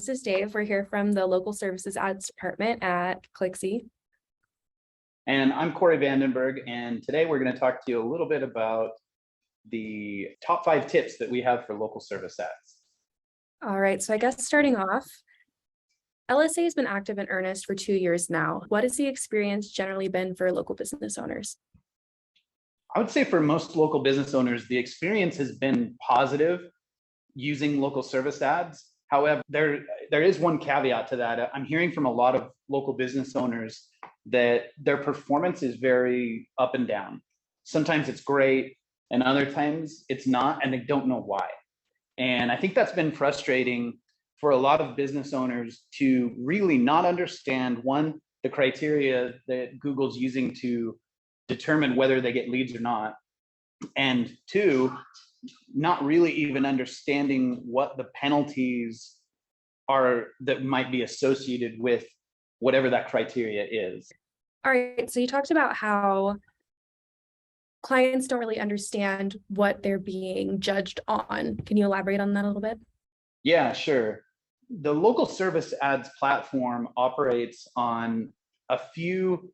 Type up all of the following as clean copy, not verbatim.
This is Dave. We're here from the Local Services Ads Department at Clixsy. And I'm Corey Vandenberg, and today we're going to talk to you a little bit about the top 5 tips that we have for local service ads. All right, so I guess starting off, LSA has been active in earnest for 2 years now. What has the experience generally been for local business owners? I would say for most local business owners, the experience has been positive using local service ads. However, there is one caveat to that. I'm hearing from a lot of local business owners that their performance is very up and down. Sometimes it's great, and other times it's not, and they don't know why. And I think that's been frustrating for a lot of business owners to really not understand, one, the criteria that Google's using to determine whether they get leads or not, and two, not really even understanding what the penalties are that might be associated with whatever that criteria is. All right, so you talked about how clients don't really understand what they're being judged on. Can you elaborate on that a little bit? Yeah, sure. The local service ads platform operates on a few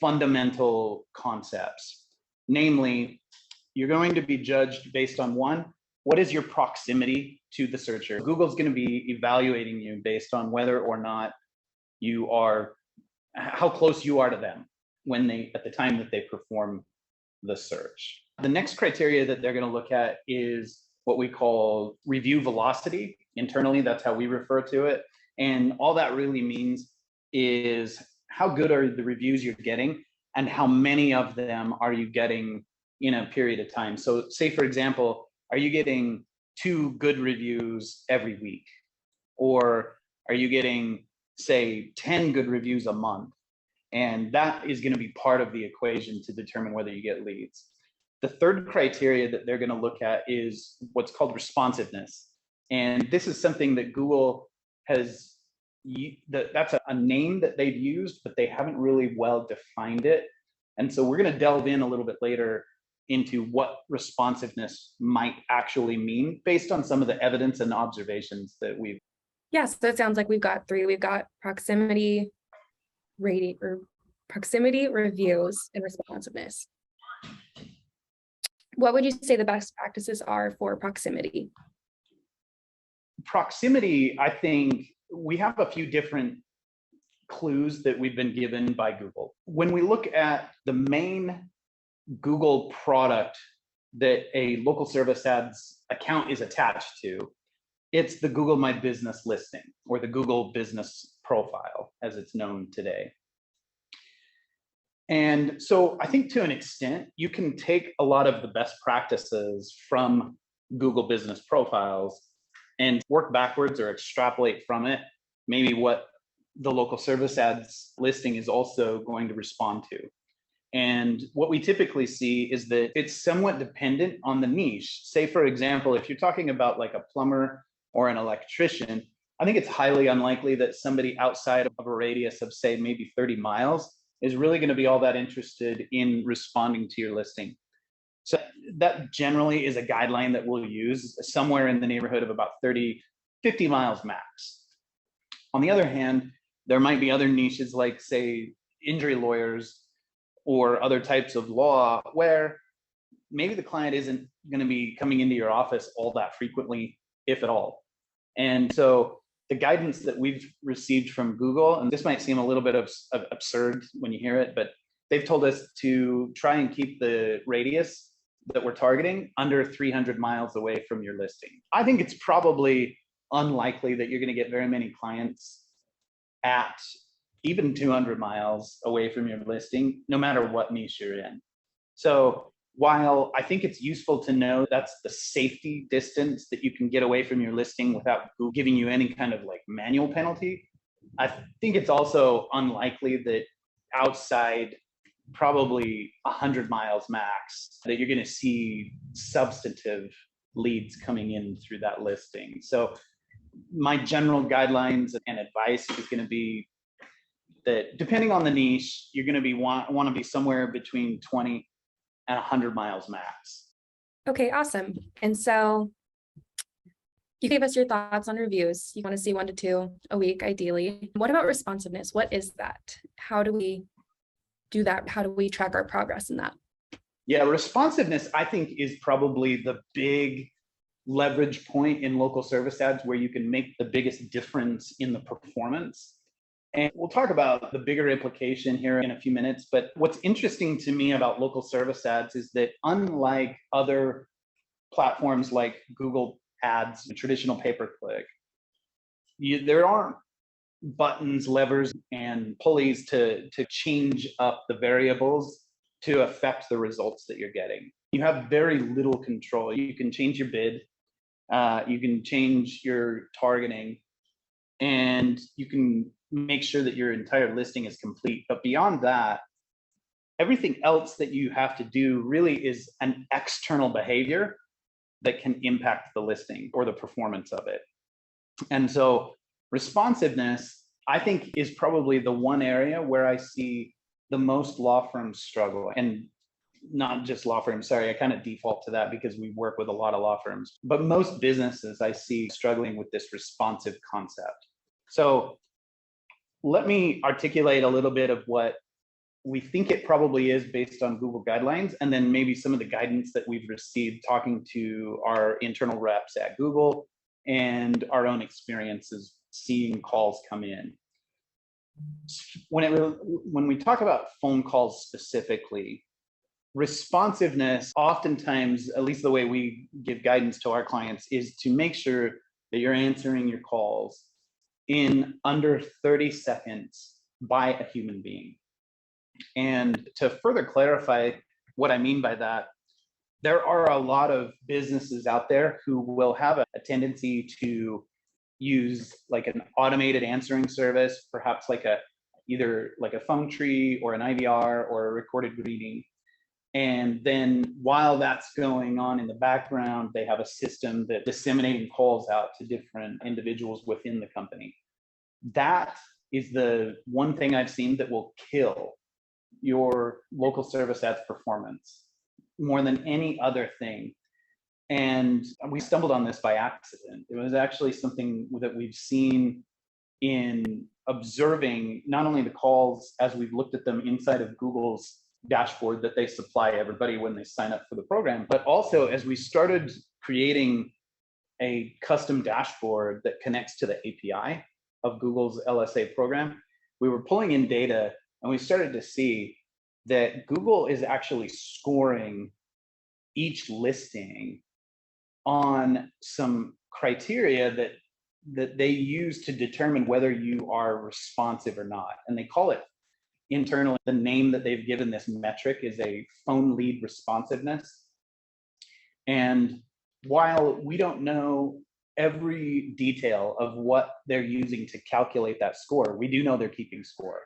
fundamental concepts. Namely, you're going to be judged based on, one, what is your proximity to the searcher? Google's going to be evaluating you based on whether or not you are, how close you are to them at the time that they perform the search. The next criteria that they're going to look at is what we call review velocity. Internally, that's how we refer to it. And all that really means is how good are the reviews you're getting and how many of them are you getting in a period of time. So say, for example, are you getting 2 good reviews every week? Or are you getting, say, 10 good reviews a month? And that is going to be part of the equation to determine whether you get leads. The third criteria that they're going to look at is what's called responsiveness. And this is something that Google has, that's a name that they've used, but they haven't really well defined it. And so we're going to delve in a little bit later into what responsiveness might actually mean based on some of the evidence and observations that we've. Yes, that sounds like we've got 3. We've got proximity, proximity, reviews, and responsiveness. What would you say the best practices are for proximity? Proximity, I think we have a few different clues that we've been given by Google. When we look at the main Google product that a local service ads account is attached to, it's the Google My Business listing, or the Google Business Profile, as it's known today. And so I think to an extent, you can take a lot of the best practices from Google Business Profiles and work backwards or extrapolate from it, maybe what the local service ads listing is also going to respond to. And what we typically see is that it's somewhat dependent on the niche. Say, for example, if you're talking about like a plumber or an electrician, I think it's highly unlikely that somebody outside of a radius of, say, maybe 30 miles is really going to be all that interested in responding to your listing. So that generally is a guideline that we'll use, somewhere in the neighborhood of about 50 miles max. On the other hand, there might be other niches like, say, injury lawyers or other types of law where maybe the client isn't going to be coming into your office all that frequently, if at all. And so the guidance that we've received from Google, and this might seem a little bit of absurd when you hear it, but they've told us to try and keep the radius that we're targeting under 300 miles away from your listing. I think it's probably unlikely that you're going to get very many clients at even 200 miles away from your listing, no matter what niche you're in. So while I think it's useful to know that's the safety distance that you can get away from your listing without Google giving you any kind of like manual penalty, I think it's also unlikely that outside probably 100 miles max that you're going to see substantive leads coming in through that listing. So my general guidelines and advice is going to be that depending on the niche, you're going to be want to be somewhere between 20 and 100 miles max. Okay, awesome. And so You gave us your thoughts on reviews. You want to see 1 to 2 a week, ideally. What about responsiveness? What is that? How do we do that? How do we track our progress in that? Yeah, responsiveness, I think, is probably the big leverage point in local service ads where you can make the biggest difference in the performance. And we'll talk about the bigger implication here in a few minutes. But what's interesting to me about local service ads is that unlike other platforms like Google Ads, traditional pay-per-click, there aren't buttons, levers, and pulleys to change up the variables to affect the results that you're getting. You have very little control. You can change your bid, you can change your targeting, and you can make sure that your entire listing is complete. But beyond that, everything else that you have to do really is an external behavior that can impact the listing or the performance of it. And so responsiveness, I think, is probably the one area where I see the most law firms struggle. And not just law firms, sorry, I kind of default to that because we work with a lot of law firms, but most businesses I see struggling with this responsive concept. So let me articulate a little bit of what we think it probably is based on Google guidelines, and then maybe some of the guidance that we've received talking to our internal reps at Google and our own experiences seeing calls come in. When we talk about phone calls specifically, responsiveness, oftentimes, at least the way we give guidance to our clients, is to make sure that you're answering your calls in under 30 seconds by a human being. And to further clarify what I mean by that, there are a lot of businesses out there who will have a tendency to use like an automated answering service, perhaps like either like a phone tree or an IVR or a recorded greeting. And then while that's going on in the background, they have a system that disseminating calls out to different individuals within the company. That is the one thing I've seen that will kill your local service ads performance more than any other thing. And we stumbled on this by accident. It was actually something that we've seen in observing not only the calls as we've looked at them inside of Google's dashboard that they supply everybody when they sign up for the program, but also as we started creating a custom dashboard that connects to the API of Google's LSA program, we were pulling in data and we started to see that Google is actually scoring each listing on some criteria that they use to determine whether you are responsive or not. And they call it internally, the name that they've given this metric is a phone lead responsiveness. And while we don't know every detail of what they're using to calculate that score, we do know they're keeping score.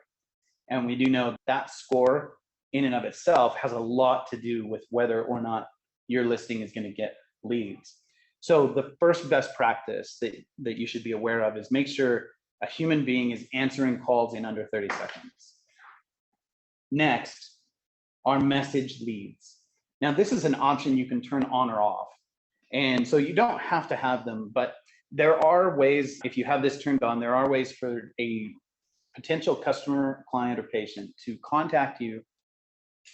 And we do know that score in and of itself has a lot to do with whether or not your listing is going to get leads. So the first best practice that you should be aware of is make sure a human being is answering calls in under 30 seconds. Next are message leads. Now, this is an option you can turn on or off. And so you don't have to have them, but there are ways, if you have this turned on, there are ways for a potential customer, client, or patient to contact you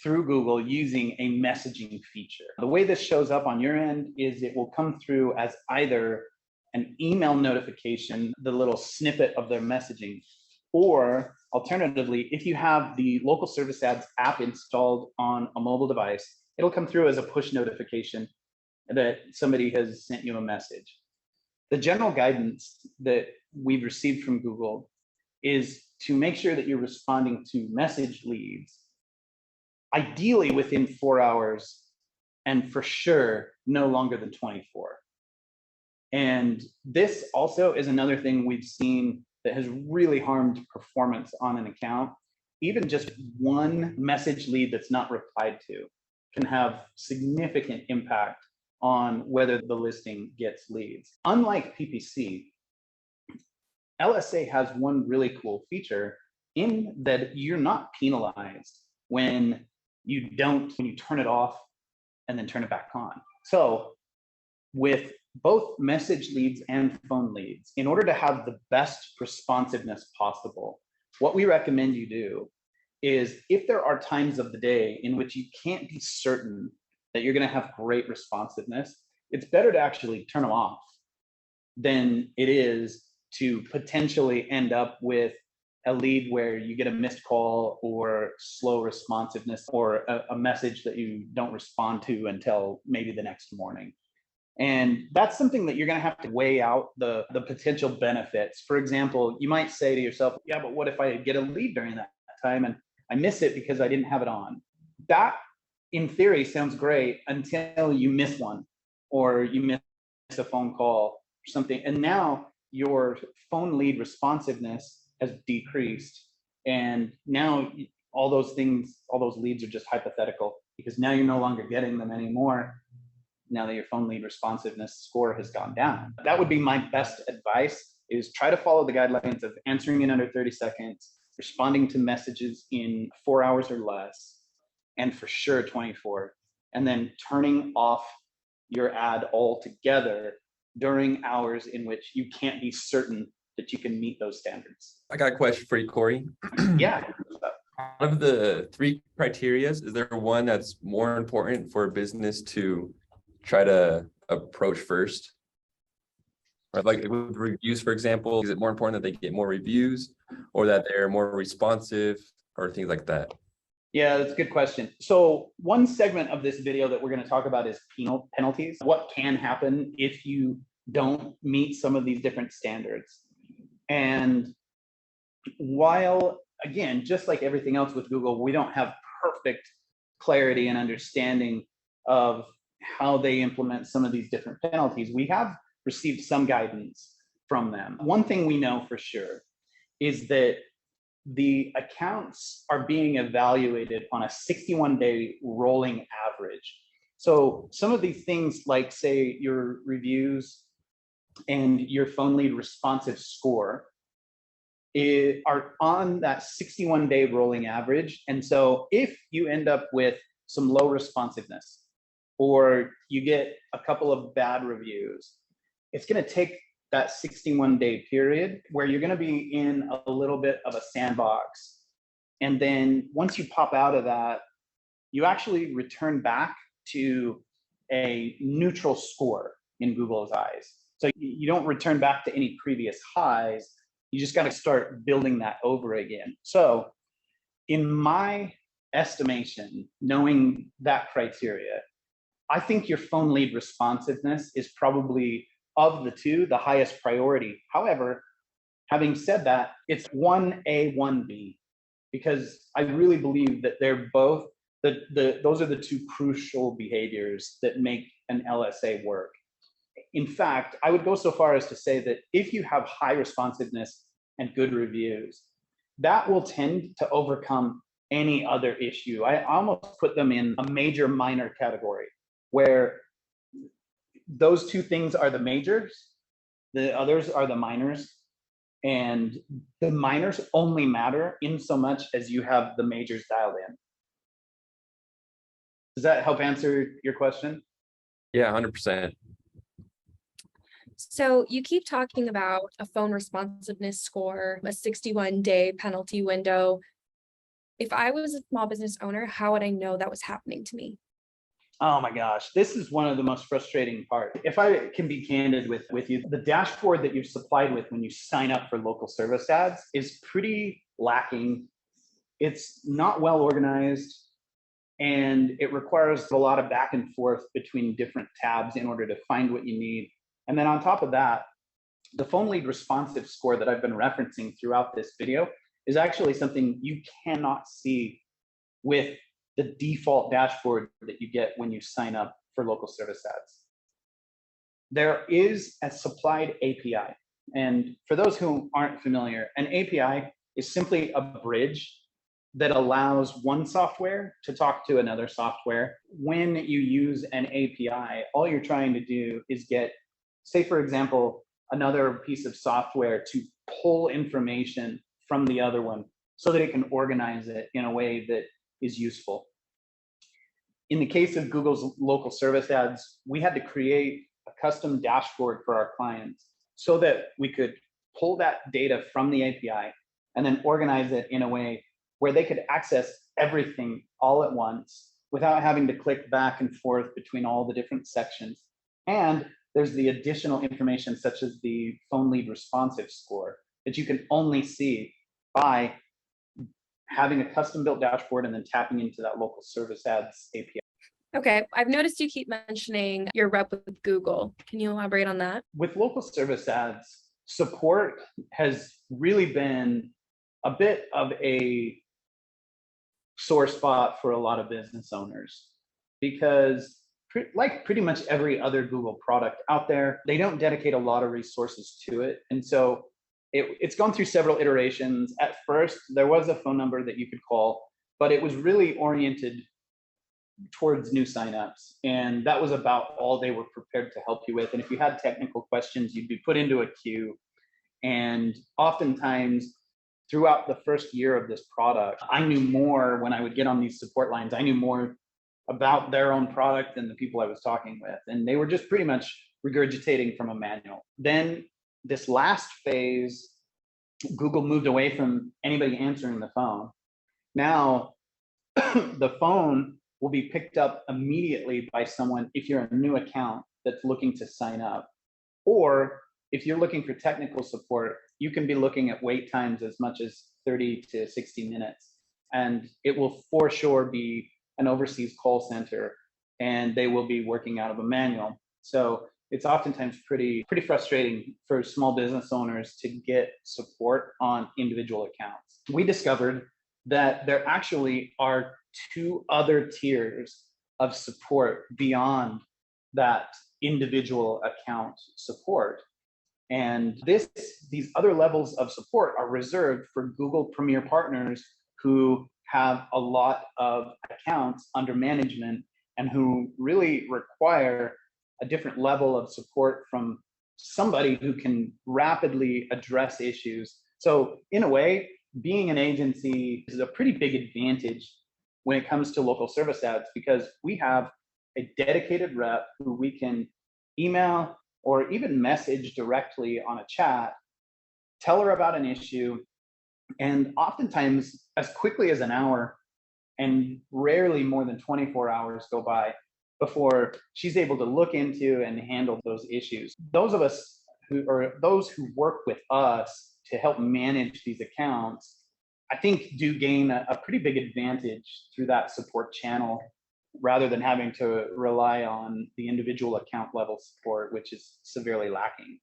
through Google using a messaging feature. The way this shows up on your end is it will come through as either an email notification, the little snippet of their messaging, or alternatively, if you have the local service ads app installed on a mobile device, it'll come through as a push notification that somebody has sent you a message. The general guidance that we've received from Google is to make sure that you're responding to message leads, ideally within 4 hours, and for sure no longer than 24. And this also is another thing we've seen that has really harmed performance on an account. Even just one message lead that's not replied to can have significant impact on whether the listing gets leads. Unlike PPC, LSA has one really cool feature in that you're not penalized when you turn it off and then turn it back on. So with both message leads and phone leads, in order to have the best responsiveness possible, what we recommend you do is, if there are times of the day in which you can't be certain that you're going to have great responsiveness, it's better to actually turn them off than it is to potentially end up with a lead where you get a missed call or slow responsiveness, or a message that you don't respond to until maybe the next morning. And that's something that you're going to have to weigh out the potential benefits. For example, you might say to yourself, yeah, but what if I get a lead during that time and I miss it because I didn't have it on? That, in theory, sounds great until you miss one, or you miss a phone call or something. And now your phone lead responsiveness has decreased. And now all those things, all those leads are just hypothetical, because now you're no longer getting them anymore, now that your phone lead responsiveness score has gone down. That would be my best advice, is try to follow the guidelines of answering in under 30 seconds, responding to messages in 4 hours or less, and for sure 24, and then turning off your ad altogether during hours in which you can't be certain that you can meet those standards. I got a question for you, Corey. Yeah. Out of the 3 criteria, is there one that's more important for a business to try to approach first? Or like with reviews, for example, is it more important that they get more reviews, or that they're more responsive, or things like that? Yeah, that's a good question. So one segment of this video that we're going to talk about is penalties. What can happen if you don't meet some of these different standards? And while, again, just like everything else with Google, we don't have perfect clarity and understanding of how they implement some of these different penalties, we have received some guidance from them. One thing we know for sure is that the accounts are being evaluated on a 61-day rolling average. So some of these things, like say your reviews and your phone lead responsive score, are on that 61-day rolling average. And so if you end up with some low responsiveness, or you get a couple of bad reviews, it's going to take that 61-day period where you're going to be in a little bit of a sandbox. And then once you pop out of that, you actually return back to a neutral score in Google's eyes. So you don't return back to any previous highs. You just got to start building that over again. So in my estimation, knowing that criteria, I think your phone lead responsiveness is probably, of the 2, the highest priority. However, having said that, it's 1A, 1B, because I really believe that they're both, those are the 2 crucial behaviors that make an LSA work. In fact, I would go so far as to say that if you have high responsiveness and good reviews, that will tend to overcome any other issue. I almost put them in a major minor category, where those 2 things are the majors, the others are the minors, and the minors only matter in so much as you have the majors dialed in. Does that help answer your question? Yeah, 100%. So you keep talking about a phone responsiveness score, a 61-day penalty window. If I was a small business owner, how would I know that was happening to me? Oh my gosh, this is one of the most frustrating parts. If I can be candid with you, the dashboard that you're supplied with when you sign up for local service ads is pretty lacking. It's not well organized, and it requires a lot of back and forth between different tabs in order to find what you need. And then on top of that, the phone lead responsive score that I've been referencing throughout this video is actually something you cannot see with the default dashboard that you get when you sign up for local service ads. There is a supplied API. And for those who aren't familiar, an API is simply a bridge that allows one software to talk to another software. When you use an API, all you're trying to do is get, say, for example, another piece of software to pull information from the other one so that it can organize it in a way that is useful. In the case of Google's local service ads, we had to create a custom dashboard for our clients so that we could pull that data from the API and then organize it in a way where they could access everything all at once without having to click back and forth between all the different sections. And there's the additional information such as the phone lead responsive score that you can only see by having a custom built dashboard and then tapping into that local service ads API. Okay, I've noticed you keep mentioning your rep with Google. Can you elaborate on that? With local service ads, support has really been a bit of a sore spot for a lot of business owners because like pretty much every other Google product out there, they don't dedicate a lot of resources to it. And so it's gone through several iterations. At first, there was a phone number that you could call, but it was really oriented towards new signups. And that was about all they were prepared to help you with. And if you had technical questions, you'd be put into a queue. And oftentimes, throughout the first year of this product, I knew more when I would get on these support lines. I knew more about their own product than the people I was talking with. And they were just pretty much regurgitating from a manual. Then this last phase, Google moved away from anybody answering the phone. Now, the phone will be picked up immediately by someone if you're a new account that's looking to sign up. Or if you're looking for technical support, you can be looking at wait times as much as 30 to 60 minutes. And it will for sure be an overseas call center, and they will be working out of a manual. So it's oftentimes pretty frustrating for small business owners to get support on individual accounts. We discovered that there actually are two other tiers of support beyond that individual account support. And these other levels of support are reserved for Google Premier partners who have a lot of accounts under management and who really require a different level of support from somebody who can rapidly address issues. So in a way, being an agency is a pretty big advantage when it comes to local service ads, because we have a dedicated rep who we can email or even message directly on a chat, tell her about an issue, and oftentimes as quickly as an hour and rarely more than 24 hours go by before she's able to look into and handle those issues. Those of us those who work with us to help manage these accounts, I think do gain a pretty big advantage through that support channel rather than having to rely on the individual account level support, which is severely lacking.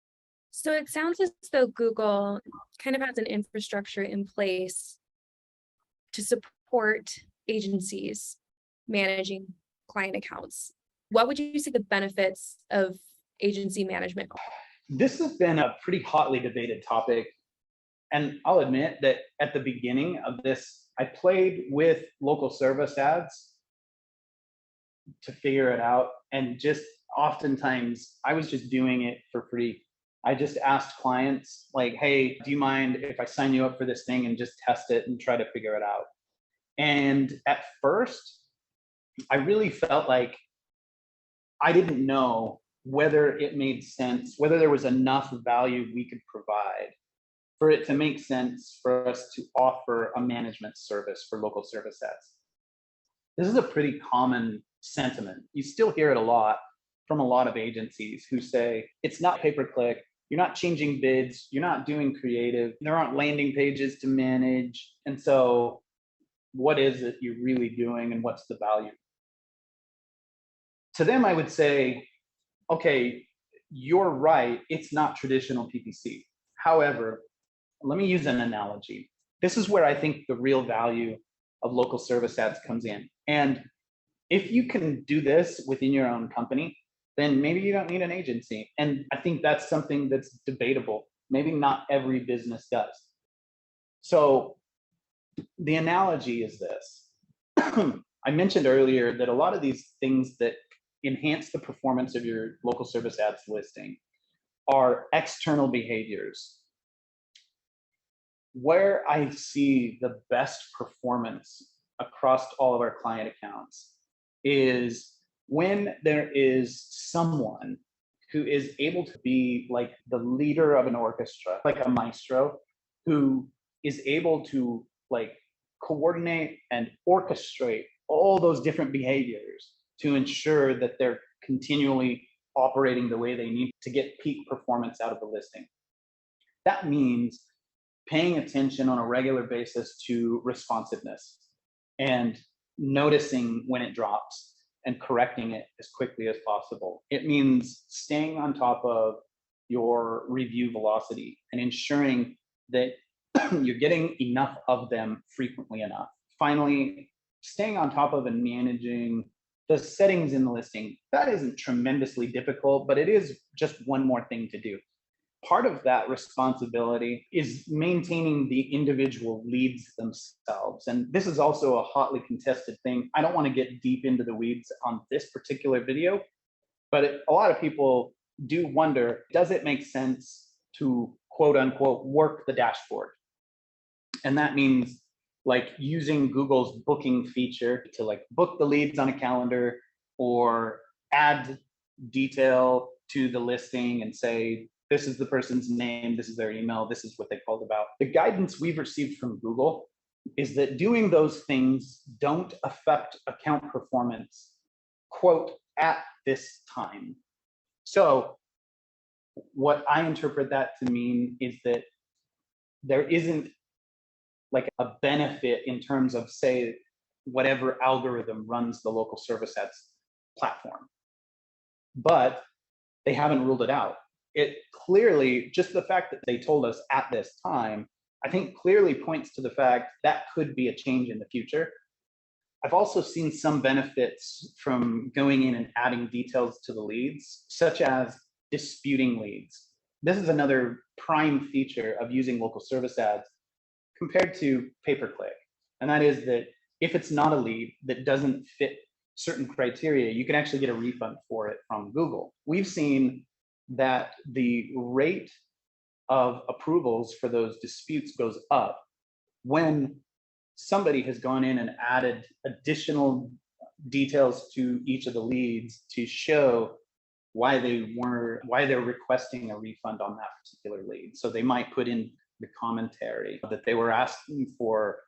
So it sounds as though Google kind of has an infrastructure in place to support agencies managing client accounts. What would you say the benefits of agency management are? This has been a pretty hotly debated topic. And I'll admit that at the beginning of this, I played with local service ads to figure it out. And just oftentimes I was just doing it for free. I just asked clients like, hey, do you mind if I sign you up for this thing and just test it and try to figure it out? And at first, I really felt like I didn't know whether it made sense, whether there was enough value we could provide for it to make sense for us to offer a management service for local service ads. This is a pretty common sentiment. You still hear it a lot from a lot of agencies who say, it's not pay-per-click, you're not changing bids, you're not doing creative, there aren't landing pages to manage. And so what is it you're really doing and what's the value? To them, I would say, okay, you're right, it's not traditional PPC. However, let me use an analogy. This is where I think the real value of local service ads comes in. And if you can do this within your own company, then maybe you don't need an agency. And I think that's something that's debatable. Maybe not every business does. So the analogy is this. I mentioned earlier that a lot of these things that enhance the performance of your local service ads listing are external behaviors. Where I see the best performance across all of our client accounts is when there is someone who is able to be like the leader of an orchestra, like a maestro, who is able to like coordinate and orchestrate all those different behaviors to ensure that they're continually operating the way they need to get peak performance out of the listing. That means paying attention on a regular basis to responsiveness and noticing when it drops and correcting it as quickly as possible. It means staying on top of your review velocity and ensuring that you're getting enough of them frequently enough. Finally, staying on top of and managing the settings in the listing. That isn't tremendously difficult, but it is just one more thing to do. Part of that responsibility is maintaining the individual leads themselves. And this is also a hotly contested thing. I don't want to get deep into the weeds on this particular video, but a lot of people do wonder, does it make sense to quote unquote work the dashboard? And that means like using Google's booking feature to like book the leads on a calendar or add detail to the listing and say, this is the person's name, this is their email, this is what they called about. The guidance we've received from Google is that doing those things don't affect account performance, quote, at this time. So what I interpret that to mean is that there isn't like a benefit in terms of, say, whatever algorithm runs the local service ads platform. But they haven't ruled it out. It clearly, just the fact that they told us at this time, I think clearly points to the fact that could be a change in the future. I've also seen some benefits from going in and adding details to the leads, such as disputing leads. This is another prime feature of using local service ads compared to pay-per-click. And that is that if it's not a lead that doesn't fit certain criteria, you can actually get a refund for it from Google. We've seen that the rate of approvals for those disputes goes up when somebody has gone in and added additional details to each of the leads to show why they're requesting a refund on that particular lead. So they might put in the commentary that they were asking for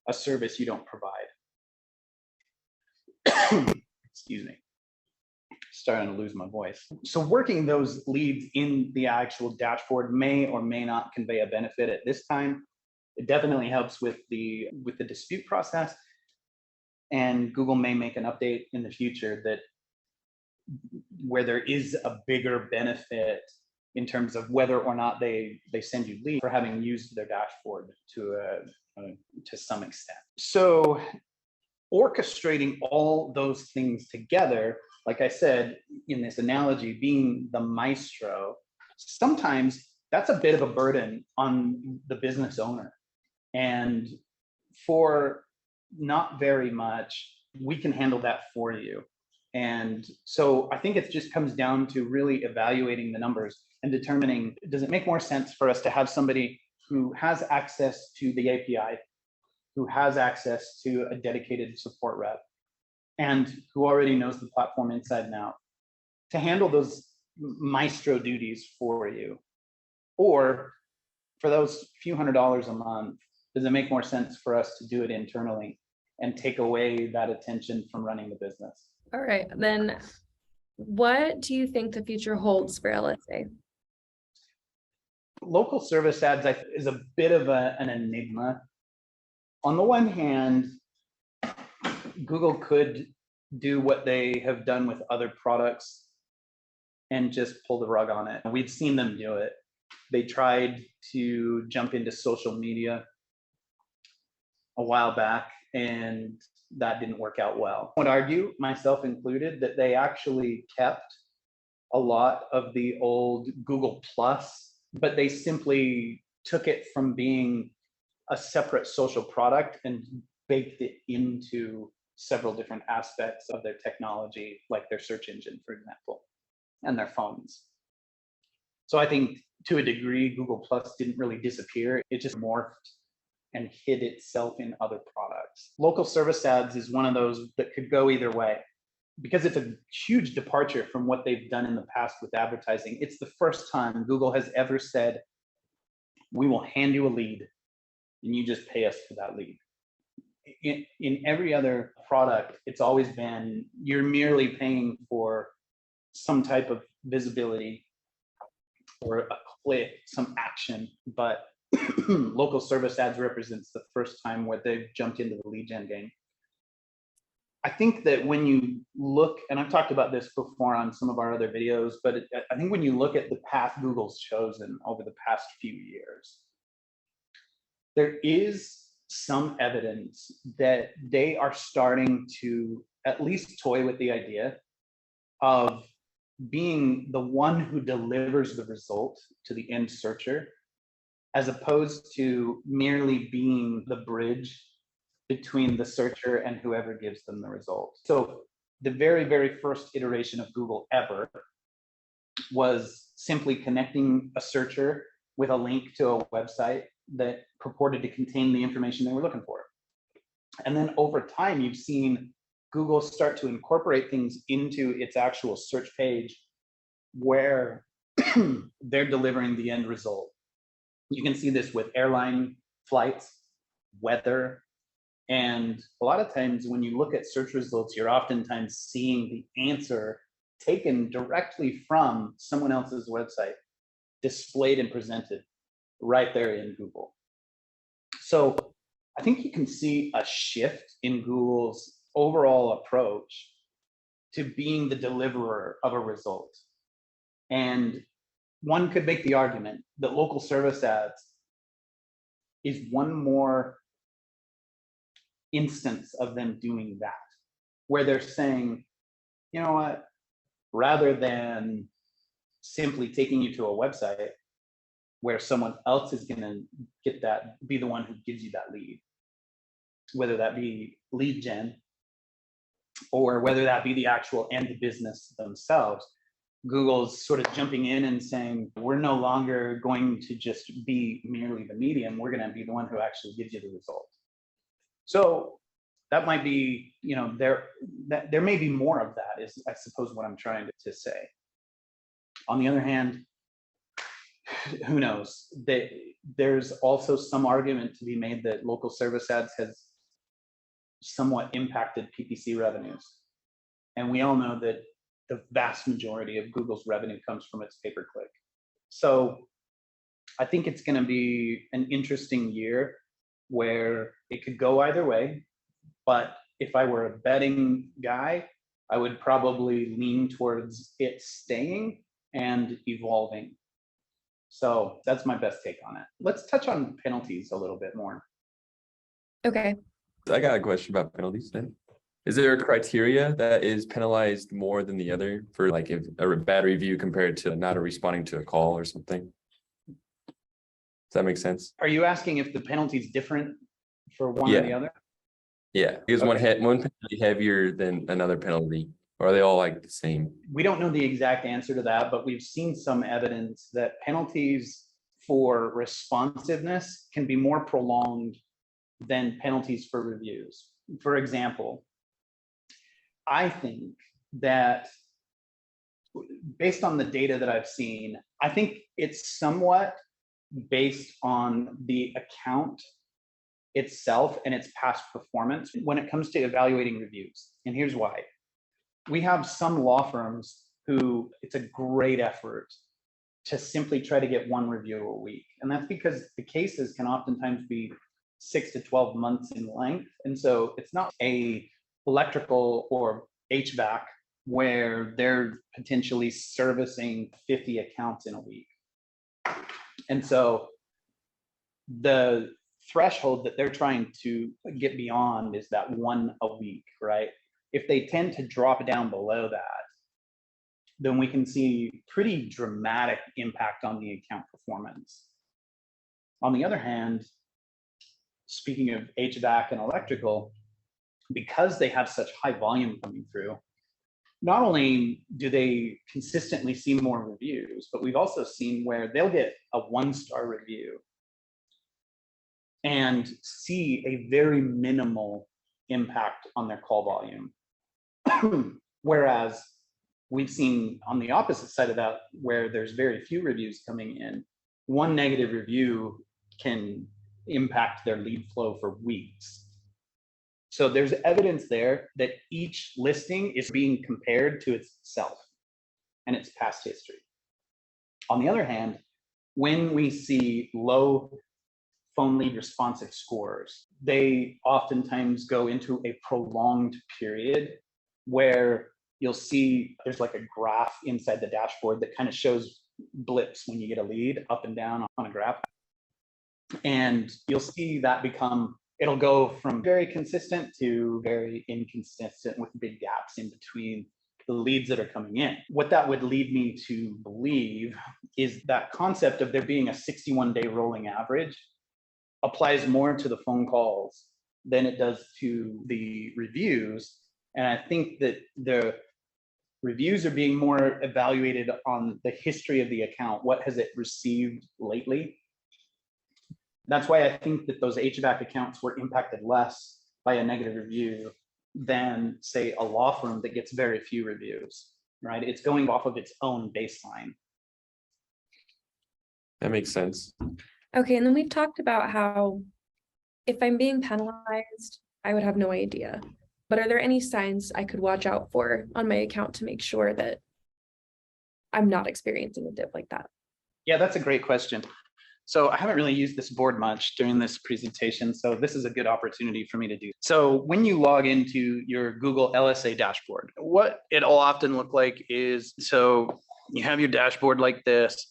a service you don't provide. Excuse me. Starting to lose my voice. So working those leads in the actual dashboard may or may not convey a benefit at this time. It definitely helps with the dispute process. And Google may make an update in the future that where there is a bigger benefit in terms of whether or not they send you leads for having used their dashboard to some extent. So orchestrating all those things together, like I said, in this analogy, being the maestro, sometimes that's a bit of a burden on the business owner. And for not very much, we can handle that for you. And so I think it just comes down to really evaluating the numbers and determining, does it make more sense for us to have somebody who has access to the API, who has access to a dedicated support rep, and who already knows the platform inside and out to handle those maestro duties for you? Or for those few $100s a month, does it make more sense for us to do it internally and take away that attention from running the business? All right, then what do you think the future holds for LSA? Local service ads is a bit of an enigma. On the one hand, Google could do what they have done with other products and just pull the rug on it. We've seen them do it. They tried to jump into social media a while back, and that didn't work out well. I would argue, myself included, that they actually kept a lot of the old Google Plus, but they simply took it from being a separate social product and baked it into several different aspects of their technology, like their search engine, for example, and their phones. So I think to a degree, Google Plus didn't really disappear. It just morphed and hid itself in other products. Local service ads is one of those that could go either way. because it's a huge departure from what they've done in the past with advertising. It's the first time Google has ever said, we will hand you a lead and you just pay us for that lead. In every other product, it's always been, you're merely paying for some type of visibility or a click, some action, but local service ads represents the first time where they've jumped into the lead gen game. I think that when you look, and I've talked about this before on some of our other videos, but I think when you look at the path Google's chosen over the past few years, there is some evidence that they are starting to at least toy with the idea of being the one who delivers the result to the end searcher, as opposed to merely being the bridge between the searcher and whoever gives them the result. So the very, very first iteration of Google ever was simply connecting a searcher with a link to a website that purported to contain the information they were looking for. And then over time, you've seen Google start to incorporate things into its actual search page where they're delivering the end result. You can see this with airline flights, weather, and a lot of times when you look at search results, you're oftentimes seeing the answer taken directly from someone else's website, displayed and presented right there in Google. So I think you can see a shift in Google's overall approach to being the deliverer of a result. And one could make the argument that local service ads is one more instance of them doing that, where they're saying, you know what, rather than simply taking you to a website where someone else is going to get that, be the one who gives you that lead, whether that be lead gen or whether that be the actual end business themselves, Google's sort of jumping in and saying, we're no longer going to just be merely the medium, we're going to be the one who actually gives you the result. So that might be, you know, there may be more of that, is I suppose what I'm trying to say. On the other hand, who knows? There's also some argument to be made that local service ads has somewhat impacted PPC revenues. And we all know that the vast majority of Google's revenue comes from its pay-per-click. So I think it's going to be an interesting year where it could go either way. But if I were a betting guy, I would probably lean towards it staying and evolving. So that's my best take on it. Let's touch on penalties a little bit more. Okay. I got a question about penalties then. Is there a criteria that is penalized more than the other for like if a bad review compared to not responding to a call or something? Does that make sense? Are you asking if the penalty is different for one or the other? Yeah. Is one penalty heavier than another penalty? Or are they all like the same? We don't know the exact answer to that, but we've seen some evidence that penalties for responsiveness can be more prolonged than penalties for reviews. For example, I think that based on the data that I've seen, I think it's somewhat based on the account itself and its past performance when it comes to evaluating reviews. And here's why. We have some law firms who it's a great effort to simply try to get one review a week. And that's because the cases can oftentimes be 6 to 12 months in length. And so it's not a electrical or HVAC where they're potentially servicing 50 accounts in a week. And so the threshold that they're trying to get beyond is that one a week, right? If they tend to drop down below that, then we can see pretty dramatic impact on the account performance. On the other hand, speaking of HVAC and electrical, because they have such high volume coming through, not only do they consistently see more reviews, but we've also seen where they'll get a 1-star review and see a very minimal impact on their call volume. Whereas we've seen on the opposite side of that, where there's very few reviews coming in, one negative review can impact their lead flow for weeks. So there's evidence there that each listing is being compared to itself and its past history. On the other hand, when we see low phone lead responsive scores, they oftentimes go into a prolonged period where you'll see there's like a graph inside the dashboard that kind of shows blips when you get a lead up and down on a graph. And you'll see that it'll go from very consistent to very inconsistent with big gaps in between the leads that are coming in. What that would lead me to believe is that concept of there being a 61-day rolling average applies more to the phone calls than it does to the reviews. And I think that the reviews are being more evaluated on the history of the account. What has it received lately? That's why I think that those HVAC accounts were impacted less by a negative review than, say, a law firm that gets very few reviews, right? It's going off of its own baseline. That makes sense. Okay, and then we've talked about how if I'm being penalized, I would have no idea. But are there any signs I could watch out for on my account to make sure that I'm not experiencing a dip like that? Yeah, that's a great question. So I haven't really used this board much during this presentation, so this is a good opportunity for me to do. So when you log into your Google LSA dashboard, what it'll often look like is, so you have your dashboard like this.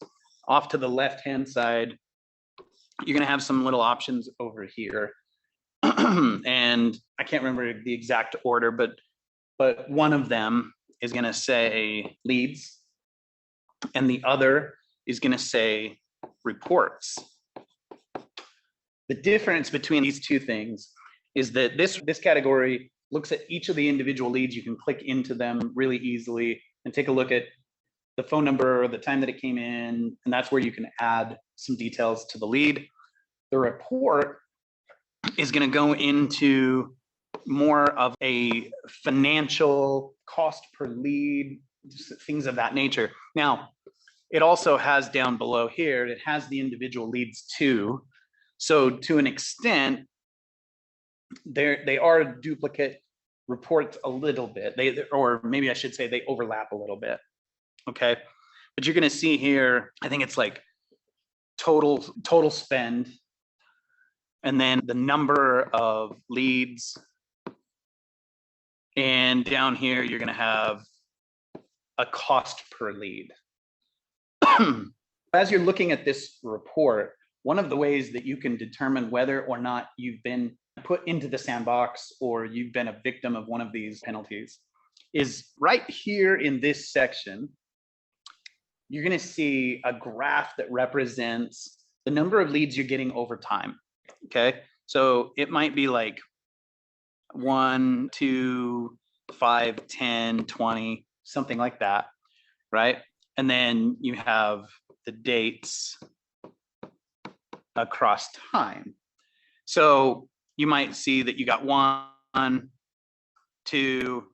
Off to the left-hand side, you're gonna have some little options over here. And I can't remember the exact order, but one of them is gonna say leads, and the other is gonna say reports. The difference between these two things is that this category looks at each of the individual leads. You can click into them really easily and take a look at the phone number, the time that it came in, and that's where you can add some details to the lead. The report is going to go into more of a financial cost per lead, things of that nature. Now, it also has down below here, it has the individual leads too. So to an extent, they are duplicate reports a little bit. Or maybe I should say they overlap a little bit. Okay. But you're going to see here, I think it's like total spend, and then the number of leads. And down here, you're going to have a cost per lead. As you're looking at this report, one of the ways that you can determine whether or not you've been put into the sandbox or you've been a victim of one of these penalties is right here in this section. You're going to see a graph that represents the number of leads you're getting over time. Okay, so it might be like 1, 2, 5, 10, 20, something like that, right? And then you have the dates across time. So you might see that you got 1, 2,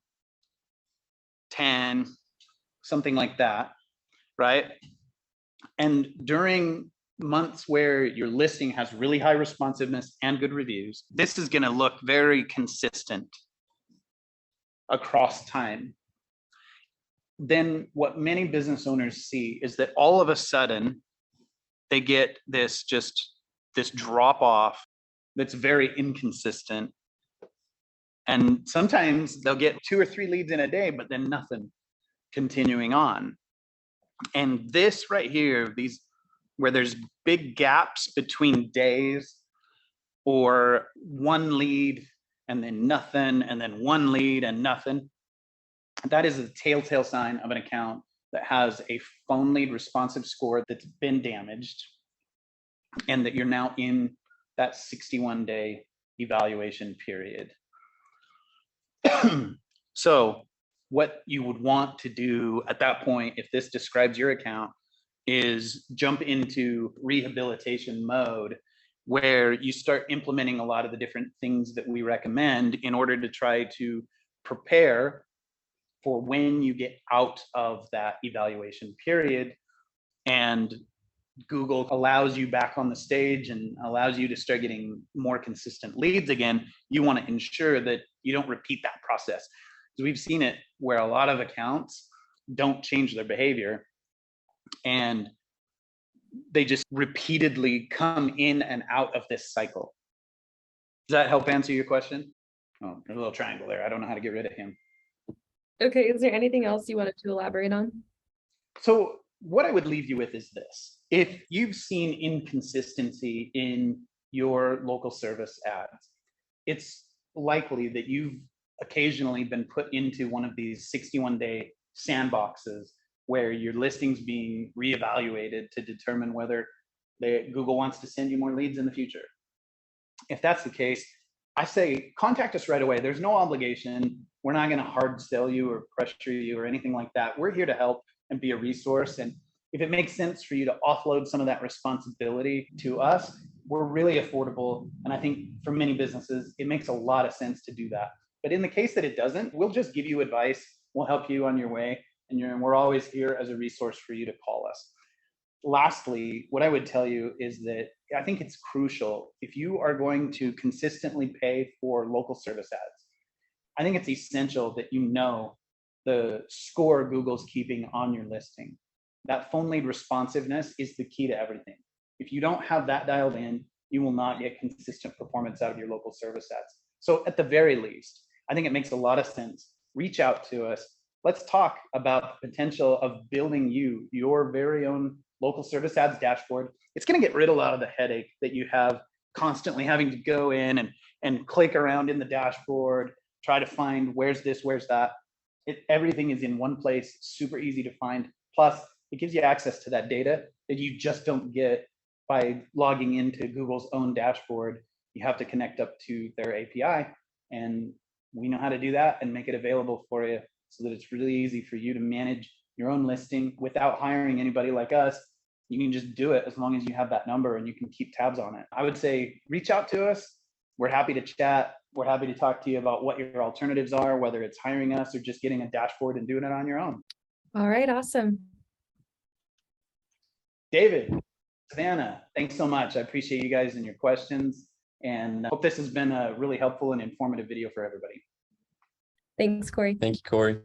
10, something like that, right? And during months where your listing has really high responsiveness and good reviews, this is going to look very consistent across time. Then what many business owners see is that all of a sudden they get this drop off that's very inconsistent. And sometimes they'll get 2 or 3 leads in a day, but then nothing continuing on. And this right here, where there's big gaps between days, or 1 lead and then nothing, and then 1 lead and nothing, that is a telltale sign of an account that has a phone lead responsive score that's been damaged, and that you're now in that 61-day evaluation period. So what you would want to do at that point, if this describes your account, is jump into rehabilitation mode, where you start implementing a lot of the different things that we recommend in order to try to prepare for when you get out of that evaluation period and Google allows you back on the stage and allows you to start getting more consistent leads again, you want to ensure that you don't repeat that process. Because we've seen it where a lot of accounts don't change their behavior and they just repeatedly come in and out of this cycle. Does that help answer your question? Oh, there's a little triangle there. I don't know how to get rid of him. Okay, is there anything else you wanted to elaborate on? So what I would leave you with is this. If you've seen inconsistency in your local service ads, it's likely that you've occasionally been put into one of these 61-day sandboxes where your listing's being reevaluated to determine whether Google wants to send you more leads in the future. If that's the case, I say contact us right away. There's no obligation. We're not going to hard sell you or pressure you or anything like that. We're here to help and be a resource. And if it makes sense for you to offload some of that responsibility to us, we're really affordable. And I think for many businesses, it makes a lot of sense to do that. But in the case that it doesn't, we'll just give you advice. We'll help you on your way. And we're always here as a resource for you to call us. Lastly, what I would tell you is that I think it's crucial if you are going to consistently pay for local service ads. I think it's essential that you know the score Google's keeping on your listing. That phone lead responsiveness is the key to everything. If you don't have that dialed in, you will not get consistent performance out of your local service ads. So at the very least, I think it makes a lot of sense. Reach out to us. Let's talk about the potential of building your very own local service ads dashboard. It's going to get rid of a lot of the headache that you have constantly having to go in and click around in the dashboard, try to find where's this, where's that. Everything is in one place, super easy to find. Plus, it gives you access to that data that you just don't get by logging into Google's own dashboard. You have to connect up to their API, and we know how to do that and make it available for you so that it's really easy for you to manage your own listing without hiring anybody like us. You can just do it as long as you have that number and you can keep tabs on it. I would say reach out to us. We're happy to chat. We're happy to talk to you about what your alternatives are, whether it's hiring us or just getting a dashboard and doing it on your own. All right, awesome. David, Savannah, thanks so much. I appreciate you guys and your questions, and I hope this has been a really helpful and informative video for everybody. Thanks, Corey. Thank you, Corey.